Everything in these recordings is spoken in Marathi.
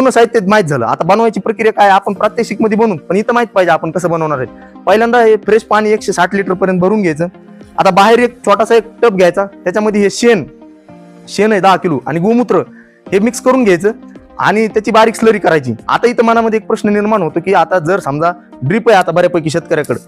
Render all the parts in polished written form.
पूर्ण साहित्य माहित झालं. आता बनवायची प्रक्रिया काय आपण प्रात्यक्षिक मध्ये बनवू, पण इथं माहित पाहिजे आपण कसं बनवणार आहे. पहिल्यांदा हे फ्रेश पाणी 160 लिटर पर्यंत भरून घ्यायचं. आता बाहेर एक छोटासा एक टब घ्यायचा, त्याच्यामध्ये हे शेण आहे 10 किलो आणि गोमूत्र हे मिक्स करून घ्यायचं आणि त्याची बारीक स्लरी करायची. आता इथं मनामध्ये एक प्रश्न निर्माण होतो की आता जर समजा ड्रीप आहे आता बऱ्यापैकी शेतकऱ्याकडे,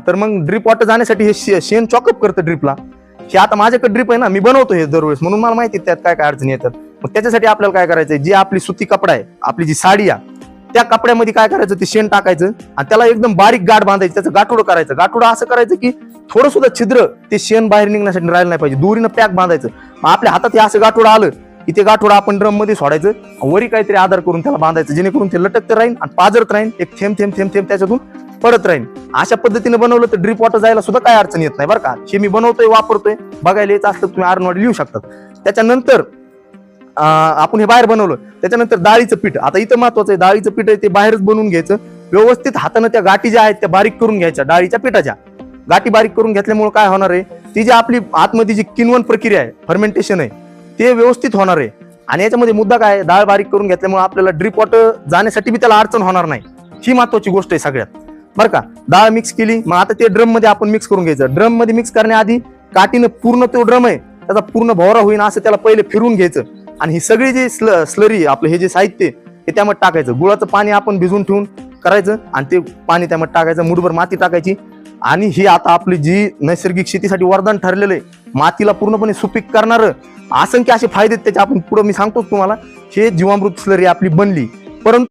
तर मग ड्रीप वॉटर जाण्यासाठी हे शेण चॉकअप करतं ड्रीपला. हे आता माझ्याकडे ड्रीप आहे ना, मी बनवतो हे दरवेळेस, म्हणून मला माहिती त्यात काय काय अडचणी येतात. मग त्याच्यासाठी आपल्याला काय करायचंय, जी आपली सुती कपडा आहे, आपली जी साडी आहे, त्या कपड्यामध्ये काय करायचं, ते शेण टाकायचं आणि त्याला एकदम बारीक गाठ बांधायचं, त्याचं गाठोडं करायचं. गाठोडं असं करायचं की थोडं सुद्धा छिद्र ते शेण बाहेर निघण्यासाठी राहिलं नाही पाहिजे. दोरीनं पॅक बांधायचं. मग आपल्या हातात हे असं गाठोडं आलं की ते गाठोडं आपण ड्रम मध्ये सोडायचं, वरी काहीतरी आधार करून त्याला बांधायचं, जेणेकरून ते लटकत राहील आणि पाजरत राहील, एक थेंब थेंब थेंब थेंब त्याच्यातून पडत राहील. अशा पद्धतीने बनवलं तर ड्रीप वॉटर जायला सुद्धा काय अडचण येत नाही बरं का. हे मी बनवतोय, वापरतोय, बघायला येत असलं तुम्ही आरणवाडी लिहू शकतात. त्याच्यानंतर आपण हे बाहेर बनवलं, त्याच्यानंतर डाळीचं पीठ. आता इथं महत्वाचं आहे, डाळीचं पीठ आहे ते बाहेरच बनवून घ्यायचं. व्यवस्थित हाताने त्या गाठी ज्या आहेत त्या बारीक करून घ्यायच्या. डाळीच्या पिठाच्या गाठी बारीक करून घेतल्यामुळे काय होणार आहे, ती जी आपली आतमध्ये जी किण्वन प्रक्रिया आहे, फर्मेंटेशन आहे, ते व्यवस्थित होणार आहे. आणि याच्यामध्ये मुद्दा काय, डाळ बारीक करून घेतल्यामुळे आपल्याला ड्रीप वॉटर जाण्यासाठी बी त्याला अडचण होणार नाही. ही महत्वाची गोष्ट आहे सगळ्यात बरं का. डाळ मिक्स केली, मग आता ते ड्रम मध्ये आपण मिक्स करून घ्यायचं. ड्रम मध्ये मिक्स करण्याआधी काठीनं पूर्ण तो ड्रम आहे त्याचा पूर्ण भोवरा होईन असं त्याला पहिले फिरून घ्यायचं. आणि ही सगळी जी स्लरी आपलं हे जे साहित्य हे त्यामध्ये टाकायचं. गुळाचं पाणी आपण भिजवून ठेवून करायचं आणि ते पाणी त्यामध्ये टाकायचं, मुठभर माती टाकायची. आणि ही आता आपली जी नैसर्गिक शेतीसाठी वरदान ठरलेलं आहे, मातीला पूर्णपणे सुपीक करणारं असंख्य असे फायदे त्याचे आपण पुढे मी सांगतो तुम्हाला. हे जीवामृत स्लरी आपली बनली. परंतु